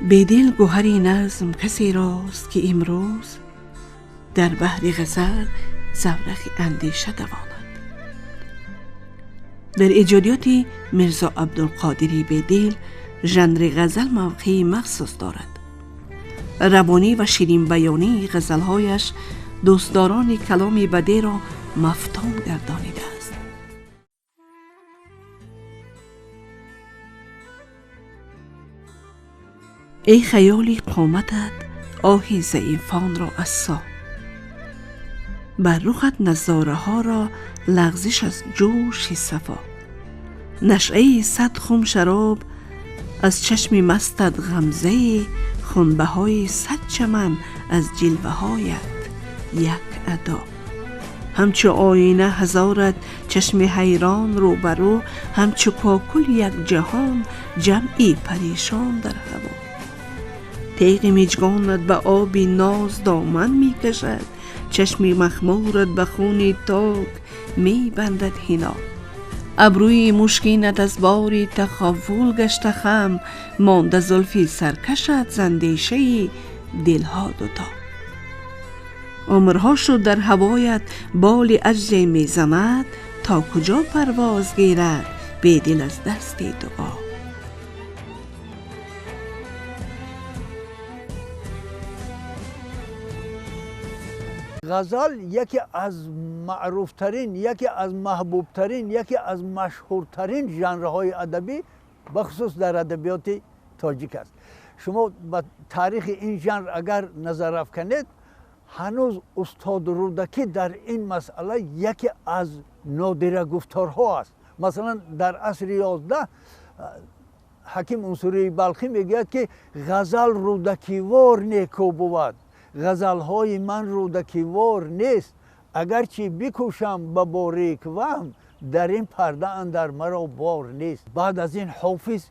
بیدل گوهری نظم کسی راست که امروز در بحر غزل زورق اندیشه دواند. در ایجادیات میرزا عبدالقادر بیدل ژانر غزل موقعی مخصوص دارد. روانی و شیرین بیانی غزلهایش دوستداران کلام بدیع را مفتون گردانیده است. ای خیالی قامتت آهی ضعیفان را اسا، بر رخت نظاره ها را لغزش از جوش صفا. نشعه صد خم شراب از چشم مستت غمزه، خنبه های صد چمن از جلوه هایت یک ادا. همچو آینه هزارت چشم حیران روبرو، همچو کاکل یک جهان جمعی پریشان در هوا. تیغ مژگانت به آب ناز دامن می کشد، چشم مخمورت به خون تاک می بندد حنا. ابروی مشکینت از بار تخول گشته خم، مانده زلفی سرکشت ز اندیشه دلها دوتا. عمرها شد در هوایت بال عجز می زند، تا کجا پرواز گیرد بیدل از دست دعا. غزل یکی از معروفترین، یکی از محبوبترین، یکی از مشهورترین ژانرهای ادبی بخصوص در ادبیات تاجیک است. شما به تاریخ این ژانر اگر نظر افکنید، هنوز استاد رودکی در این مسئله یکی از نادره گفتارها است. مثلا در عصر 11 حکیم عنصری بلخی میگوید که غزل رودکیوار نیکو بود، غزلهای من رودکیوار نیست، اگرچه بکوشم به باریک وهم، در این پرده اندر مرا بار نیست. بعد از این حافظ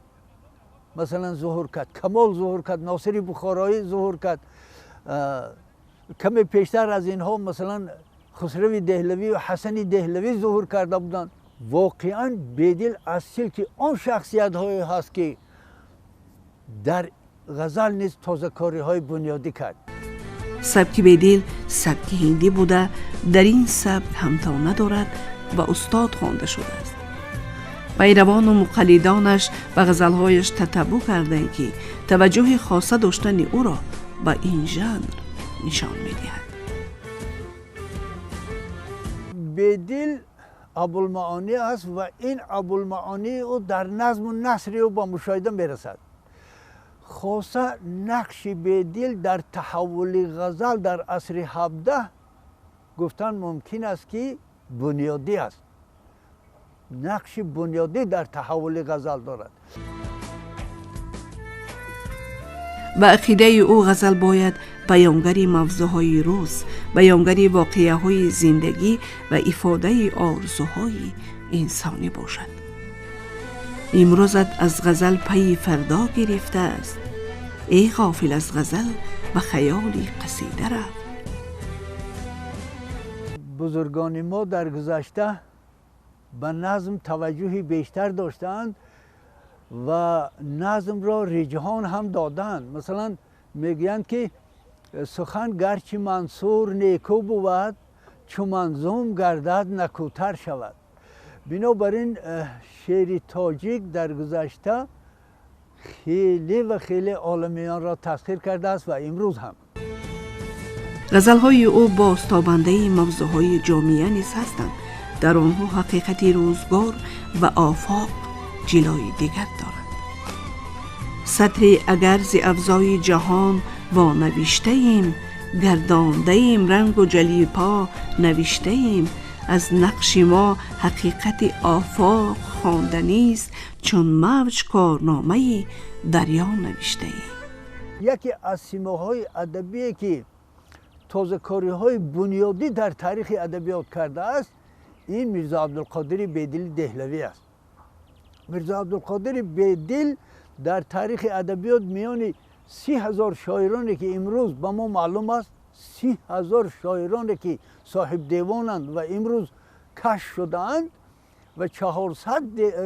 مثلا ظهور کرد، کمال ظهور کرد، ناصری بخارایی ظهور کرد، کمی پیشتر از اینها مثلا خسرو دهلوی و حسن دهلوی ظهور کرده بودند. واقعا بیدل از سلک آن شخصیت های هست که در غزل نیز تازه‌کاری های بنیادی کرد. سبک بیدل سبک هندی بوده، در این سبک همتا ندارد و استاد خوانده شده است. پیروان و مقلدانش به غزلهایش تتبع کردند که توجه خاصه داشتن او را به این ژانر نشان می‌دهد. بیدل ابوالمعانی است و این ابوالمعانی او در نظم و نثر او با مشاهده میرسد. خاصه نقش بیدل در تحول غزل در عصر 17 گفتن ممکن است که بنیادی است. نقش بنیادی در تحول غزل دارد. و عقیده او غزل باید بیانگر موضوعهای روز، بیانگر واقعه های زندگی و افاده آرزوهای انسانی باشد. امروزت از غزل پی فردا گرفته است، ای غافل از غزل و خیالی قصیده رفت. بزرگان ما در گذشته به نظم توجهی بیشتر داشتند و نظم را رجحان هم دادند. مثلا میگویند که سخن گرچه منصور نیکو بود، چو منظوم گردد نکوتر شود. بنابراین شعر تاجیک در گذشته خیلی و خیلی عالمیان را تسخیر کرده است و امروز هم. غزلهای او بازتابنده موضوعهای جامعه نیز هستند، در آنها حقیقت روزگار و آفاق جلوی دیگر دارند. سطری اگر ز افزای جهان و نوشته ایم، گردانده ایم رنگ و جلیپا نوشته ایم، از نقش ما حقیقت آفاق خواندنی است، چون موج کارنامه دریا نوشته ایم. یکی از سیماهای ادبی که تازه‌کاری‌های بنیادی در تاریخ ادبیات کرده است، این میرزا عبدالقادر بیدل دهلوی است. میرزا عبدالقادر بیدل در تاریخ ادبیات میان 30,000 شاعرانی که امروز به ما معلوم است، 30,000 شاعرانی که صاحب دیوانند و امروز کشف شدند و 400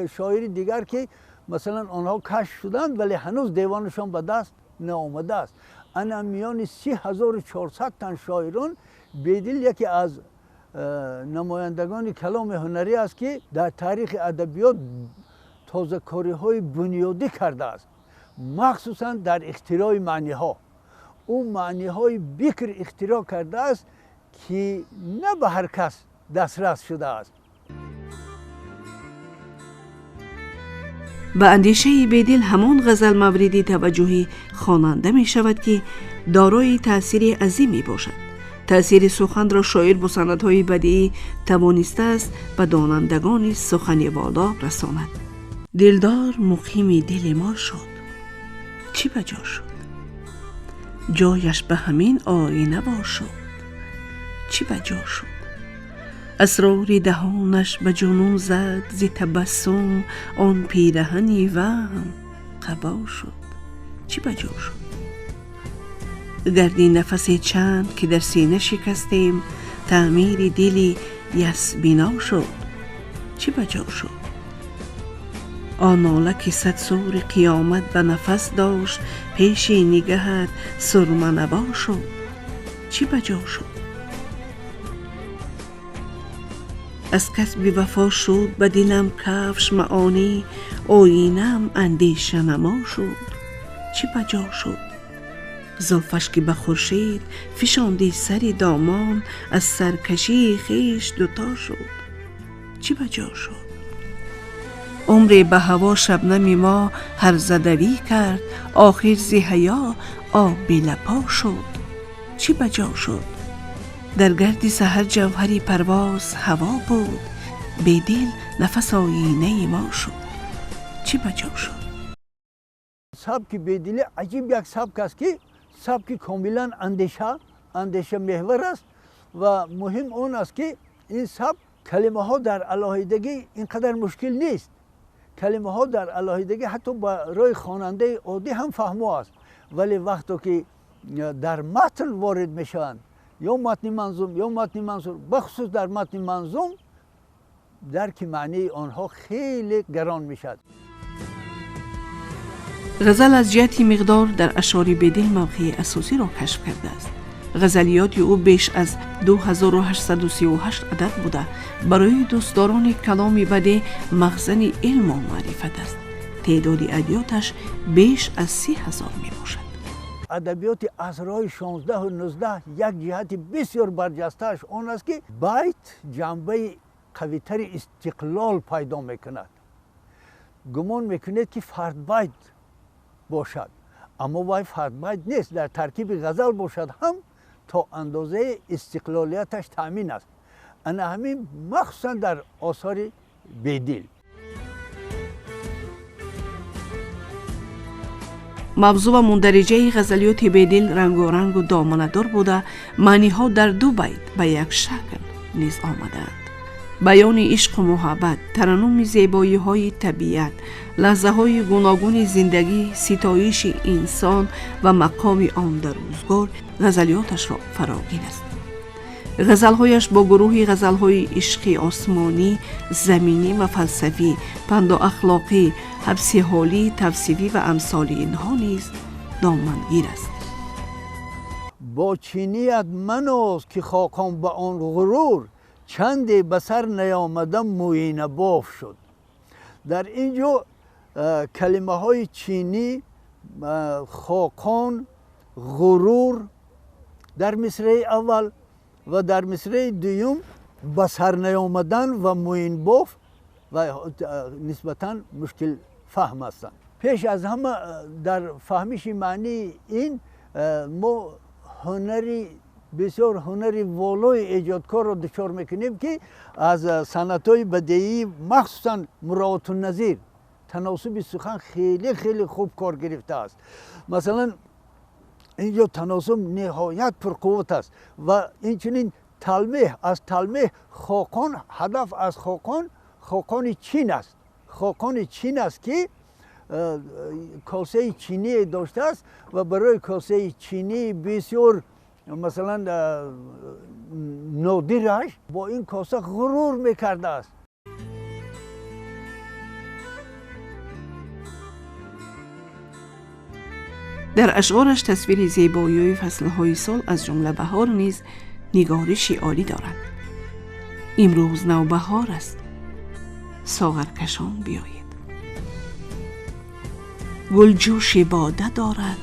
شاعر دیگر که مثلا آنها کشف شدند ولی هنوز دیوانشان به دست نآمده است. انا میان 3400 تن شاعران بیدل یکی از نمایندگان کلام هنری است که در تاریخ ادبیات تازه‌کاری های بنیادی کرده است، مخصوصا در اختراع معنی ها. او معنی های بکر اختراع کرده است که نه به هر کس دسترس شده است. به اندیشه بیدل همان غزل مورد توجهی خواننده می شود که دارای تأثیر عظیمی باشد. تأثیر سخن را شاعر با سندهای بدیعی توانسته است به دانندگان سخن والا رساند. دلدار مقیم دل ما شد، چی بجا شد؟ جایش به همین آینه باشد، چی بجا شد؟ اسرار دهانش به جنون زد ز تبسم، آن پیرهنی وهم قبا شد، چی بجا شد؟ گردی نفس چند که در سینه شکستیم، تعمیر دلی یس بینا شد، چی بجا شد؟ آن ناله که 100 سور قیامت به نفس داشت، پیش نگهت سرمه نوا شد، چی بجا شد؟ از کس بی وفا شد به دلم کفش معانی، آینم اندیشه نما شد، چی بجا شد؟ زلفش که به خورشید فشاندی سر دامان، از سرکشی خویش دوتا شد، چی بجا شد؟ عمری به هوا شبنم ما هر زدوی کرد، آخر ز حیا آب به لپا شد، چی بجا شد؟ در گرد سحر جوهری پرواز هوا بود، بیدل نفس آینه ما شد، چی بجا شد؟ سبک بیدل عجیب یک سبک است که سبک کاملا اندیشه محور است و مهم اون است که این سبک کلمه ها در علاهیدگی اینقدر مشکل نیست. کلمه ها در علاهیدگی حتی برای خواننده عادی هم فهمو است، ولی وقتی که در متن وارد میشوند، یا متن منظوم یا متن منظور، بخصوص در متن منظوم درک معنی آنها خیلی گران میشد. غزل از جهت مقدار در اشعار بیدل موقع اساسی را کشف کرده است. غزلیات او بیش از 2838 عدد بوده، برای دوستداران کلام بدیع مخزن علم و معرفت است. تعداد ابیاتش بیش از 30,000 می باشد. ادبیات عصرهای 16 و 19 یک جهت بسیار برجسته‌اش آن است که بیت جنبه قوی‌تر استقلال پیدا میکند. گمان میکنید که فرد بیت باشد، اما وای فرد بیت نیست، در ترکیب غزل باشد هم تا اندازه استقلالیتش تأمین است. انا همین مخصوصا در آثار بیدل. موضوع و مندرجه غزلیات بیدل رنگارنگ و دامنه‌دار بوده، معنی ها در 2 بیت به یک شکل نیز آمدند. بیان عشق و محبت، ترنم زیبایی های طبیعت، لحظه های گوناگون زندگی، ستایش انسان و مقام آن در روزگار غزلیاتش را فراگیر است. غزلهایش با گروهی غزلهای عشقی آسمانی، زمینی و فلسفی، پند و اخلاقی، حبس حالی، توصیفی و امثال اینها نیز دامنگیر است. با چینیت مناز که خاکم به آن غرور، چندی به سر نیامدم موینه باف شد. در اینجا کلمه های چینی، خاکان، غرور در مصرع اول و در مصرع دوم به سر نیامدن و موین باف و نسبتاً مشکل فهم هستند. پیش از همه در فهمش معنی این ما هنری بسیار هنری والای ایجادکار را دچار میکنیم که از سنت‌های بدیعی مخصوصاً مراعات النظیر، تناسب سخن خیلی خیلی خوب کار گرفته است. مثلا اینجا تناسب نهایت پرقوت است و اینچنین تلمیح از تلمیح خاکان، هدف از خاکان چین است. خاکان چین است که کاسه چینی داشته است و برای کاسه چینی بسیار مثلا نادرش با این کاسه غرور میکرده است. در اشعارش تصویر زیبایی فصلهای سال از جمله بهار نیز نگارشی عالی دارد. امروز نوبهار است، ساغرکشان بیایید. گلجوش باده دارد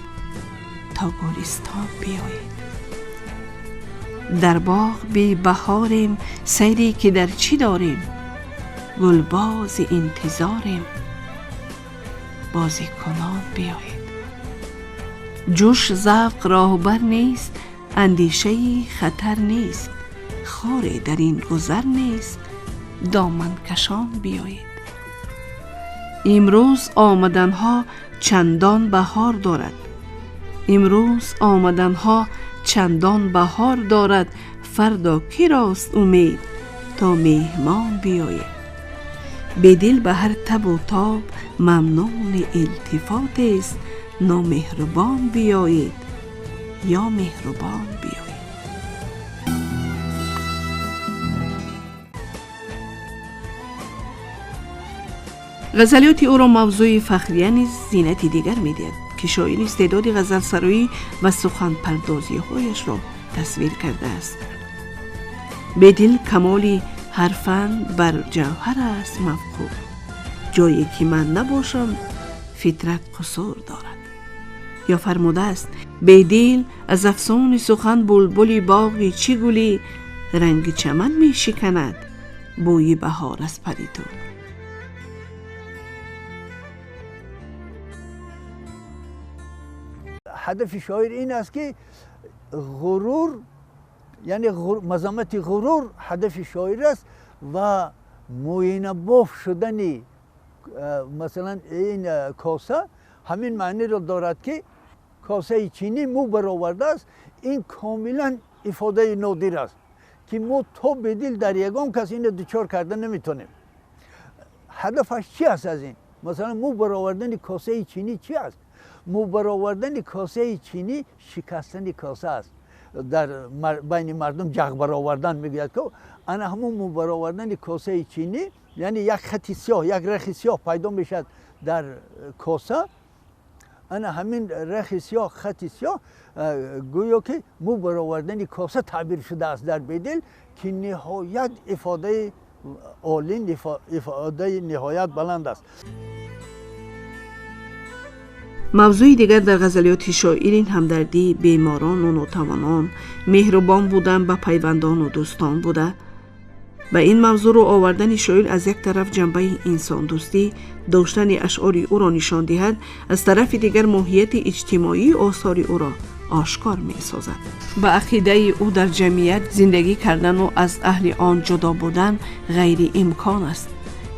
تا گلستان بیایید. در باغ بی بهاریم، سیری که در چی داریم؟ گلباز انتظاریم، بازی کنان بیایید. جوش ذوق راهبر نیست، اندیشه خطر نیست، خاری در این گذر نیست، دامن کشان بیایید. امروز آمدنها چندان بهار دارد، امروز آمدنها چندان بهار دارد، فردا کی راست امید تا مهمان بیاید. به دل به هر تب و تاب ممنون التفات است، نامهربان بیایید یا مهربان بیایید. غزلیات او را موضوع فخریه نیز زینتی دیگر می‌دهد که شاعر استعداد غزل سرایی و سخن پردازی هایش را تصویر کرده است. به دل کمالی هر فن بر جوهر است مفخور، جایی که من نباشم فطرت قصور دارد. یا فرموده است به دل از افسون سخن بلبلی باغی چی گلی، رنگ چمن می شکند بوی بهار از پری تو. هدف شاعر این است که غرور، یعنی مذمت غرور هدف شاعر است و موینه باف شدن مثلا این کاسه همین معنی را دارد که کاسه چینی مو برآورده است. این کاملا افاده نادر است که ما تا به دل در یگان کس این دوچار کرده نمیتونیم. هدفش چی است از این؟ مثلا مو برآوردن کاسه چینی چی است؟ مو برآوردن کاسه چینی شکستن کاسه است. در بین مردم جغ برآوردن میگوید که انا همون مو برآوردن کاسه چینی، یعنی یک خط سیاه، یک رخ سیاه پیدا میشد در کاسه. انا همین رخ سیاه، خط سیاه، گویا که مو برآوردن کاسه تعبیر شده است در بدل که نهایت افاده عالی، افاده نهایت بلند است. موضوع دیگر در غزلیات شاعر همدردی بیماران و ناتوانان، مهربان بودن به پیوندان و دوستان بوده. به این موضوع رو آوردن شاعر از یک طرف جنبه انسان دوستی داشتن اشعار او را نشان دهد، از طرف دیگر ماهیت اجتماعی آثار او را آشکار می سازد. به عقیده او در جمعیت زندگی کردن و از اهل آن جدا بودن غیر امکان است.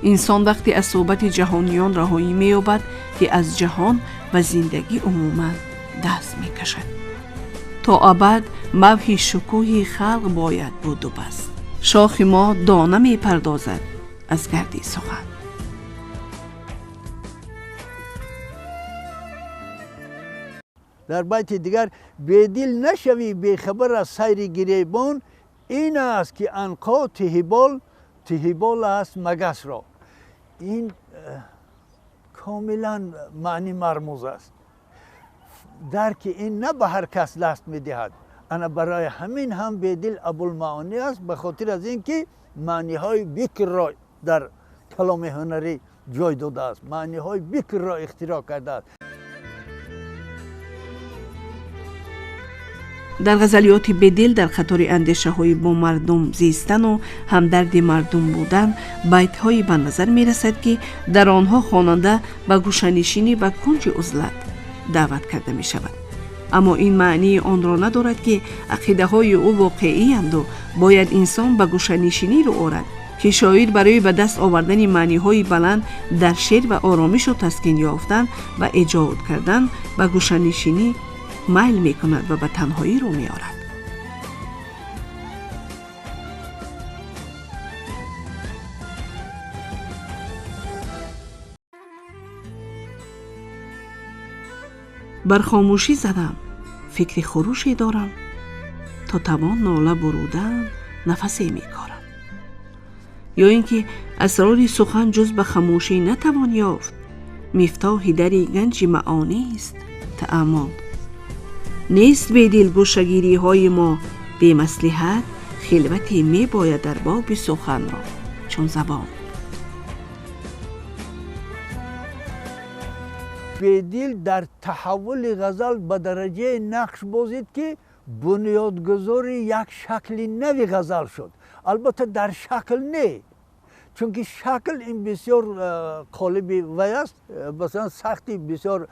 انسان وقتی از صحبت جهانیان رهایی می یابد که از جهان و زندگی عموما دست می کشد. تا ابد موهی شکوهی خلق باید بود و بس. شاخ ما دانه می پردازد از گردی سخن. در بیت دیگر به دل نشوی به خبر از سیر گریبان، این است که عنقا تهیبال است مگس را. این کاملا معنی مرموز است. درک این نه به هر کس دست میدهد. انا برای همین هم به دل ابوالمعانی است، به خاطر از اینکه معنی های بکر را در کلام هنری جای داده است، معنی های بکر را اختراع کرده است. در غزلیات بدل در خطار اندیشه های با مردم زیستن و همدرد مردم بودن بیت های به نظر می رسد که در آنها خواننده به گوشه‌نشینی و کنج عزلت دعوت کرده می شود. اما این معنی آن را ندارد که عقیده های او واقعی اند و باید انسان به گوشه‌نشینی رو آورد که شاعر برای به دست آوردن معنی های بلند در شعر و آرامش و تسکین یافتن و ایجاد کردن به گوشه‌نشینی میل می کند و به تنهایی رو می آرد. بر خاموشی زدم، فکر خروشی دارم، تا توان ناله برودن نفسی می کارم. یا اینکه اسرار سخن جز به خاموشی نتوان یافت، مفتاح دری گنج معانی است تأمل. نیست به دلگوشگیری های ما به مصلحت، خلوتی می باید در باب سخن را چون زبان. بیدل در تحول غزل به درجه نقش بازید که بنیادگذار یک شکل نوی غزل شد. البته در شکل نه، چون که شکل این بسیار قالب وی است، مثلا سختی بسیار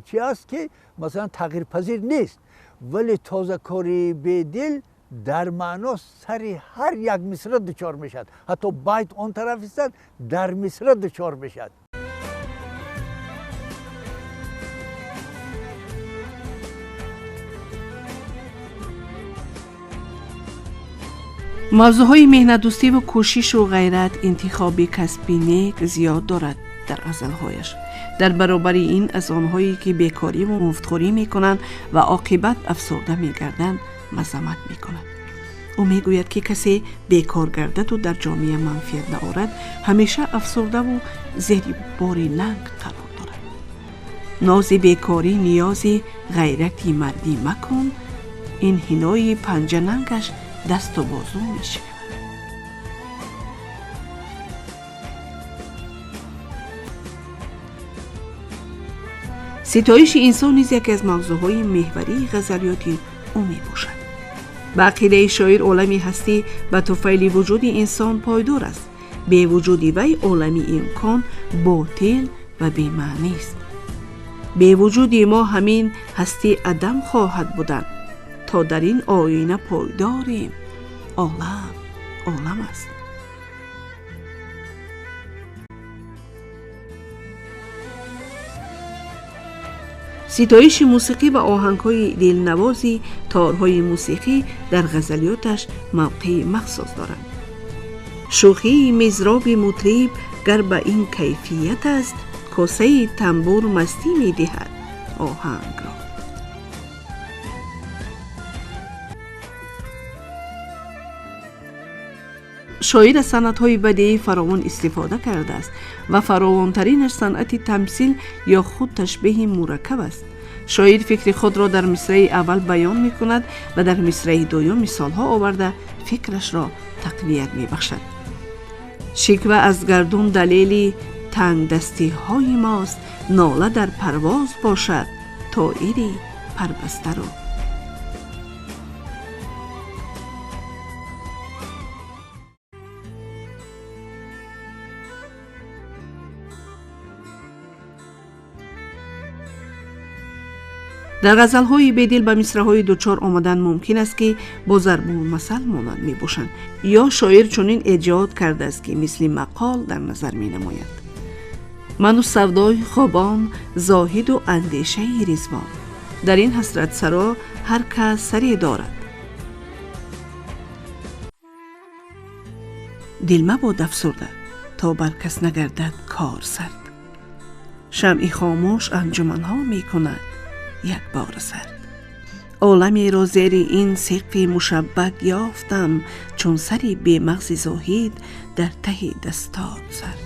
چی است که مثلا تغییر پذیر نیست، ولی تازه کاری بیدل در معنا سر هر یک مصرع دچار میشد، حتی بیت اون طرف است در مصرع دچار میشد. موضوعهای مهنت‌دوستی و کوشش و غیرت، انتخاب کسبی نیک زیاد دارد در غزلهایش. در برابر این از آنهایی که بیکاری و مفتخوری میکنند و عاقبت افسرده میگردند مذمت میکند. او میگوید که کسی بیکار گردد و در جامعه منفعت نآورد همیشه افسرده و زیر بار ننگ قرار دارد. ناز بیکاری نیاز غیرتی مردی مکن، این حنای پنجه ننگش دست و بازو می شود. ستایش انسان نیز یکی از موضوعهای محوری غزلیات او می باشد. به عقیده شاعر عالمی هستی به طفیل وجود انسان پایدار است. به وجود وی عالمی امکان باطل و بی معنی است. به وجود ما همین هستی عدم خواهد بودن تا در این آینه پایداریم. عالم است. ستایش موسیقی و آهنگ‌های دلنوازی، تارهای موسیقی در غزلیاتش موقع مخصوص دارند. شوخی مضراب مطرب گر به این کیفیت است، کاسه تنبور مستی می دهد آهنگ را. شاعر از صنعت‌های بدیعی فراوان استفاده کرده است و فراوان‌ترینش صنعت تمثیل یا خود تشبیه مرکب است. شاعر فکر خود را در مصرع اول بیان می‌کند و در مصرع دوم مثال‌ها آورده فکرش را تقویت می‌بخشد. شکوه از گردون دلیل تنگ دستی های ماست، ناله در پرواز باشد طایری پربسته را. در غزل‌های بیدل به مصرع‌های دوچار آمدن ممکن است که با ضرب المثل مانند می‌باشند یا شاعر چنین ایجاد کرده است که مثل مقال در نظر می‌نماید. من و سودای خوابان، زاهد و اندیشه رضوان، در این حسرت سرا هر کس سری دارد. دل مباد افسرده تا بر کس نگردد کار سرد. شمع خاموش انجمن‌ها می‌کند یک بار سرد. عالمی را زیر این سقف مشبک یافتم، چون سری بی مغز زاهد در ته دستار سرد.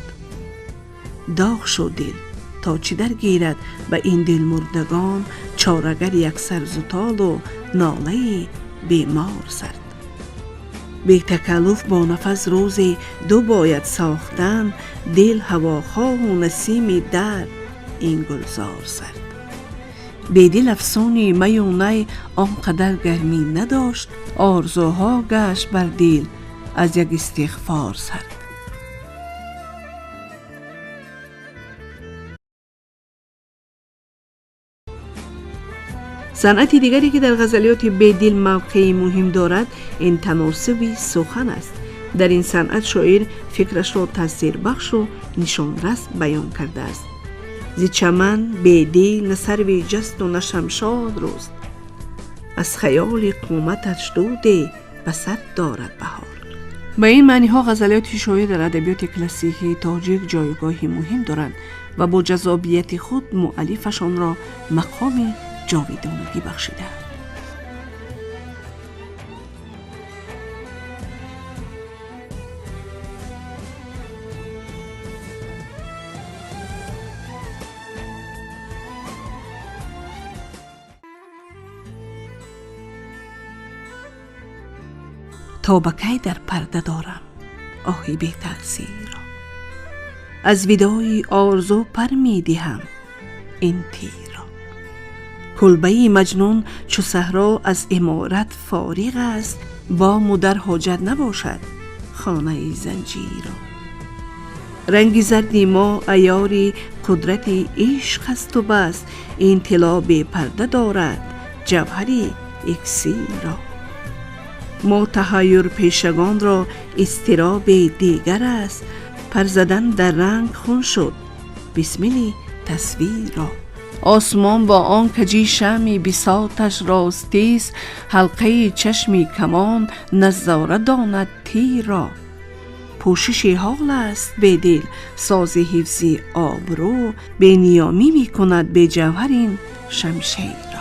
داغ شد دل تا چی در گیرد به این دل مردگان، چارگر یک سرزتال و ناله بیمار سرد. بی تکلف با نفس روزی دو باید ساختن، دل هواخواه و نسیم در این گلزار سرد. بیدل افسونی می و نی آنقدر گرمی نداشت، آرزوها گشت بر دل از یک استغفار سرد. صنعت دیگری که در غزلیات بیدل موقعی مهم دارد این تناسب سخن است. در این صنعت شاعر فکرش را تاثیر بخش و نشانرس بیان کرده است. زی چمن بیدل نه سروی جست و نه شمشاد رست، از خیال قامتش دوده به سر دارد بهار. به این معنی ها غزلیات شاعر در ادبیات کلاسیک تاجیک جایگاهی مهم دارند و با جذابیت خود مؤلفشان را مقام جاویدانگی بخشیده. تا بکی در پرده دارم آهی بی تأثیر را. از ودای آرزو پر می دهم این تیر را. کلبه مجنون چو صحرا از عمارت فارغ است، بام و در حاجت نباشد خانه زنجیر را. رنگ زردی ما عیاری قدرت عشق است و بس، این طلا بی پرده دارد جوهری اکسیر را. ما تحیر پیشگان را اضطراب دیگر است، پر زدن در رنگ خون شد بسمل تصویر را. آسمان با آن کجی شمع بساطش راستی است، حلقه چشمی کمان نظاره داند تیر را. پوشش حال است به دل ساز حفظ آبرو، به نیامی می کند به جوهر این شمشیر.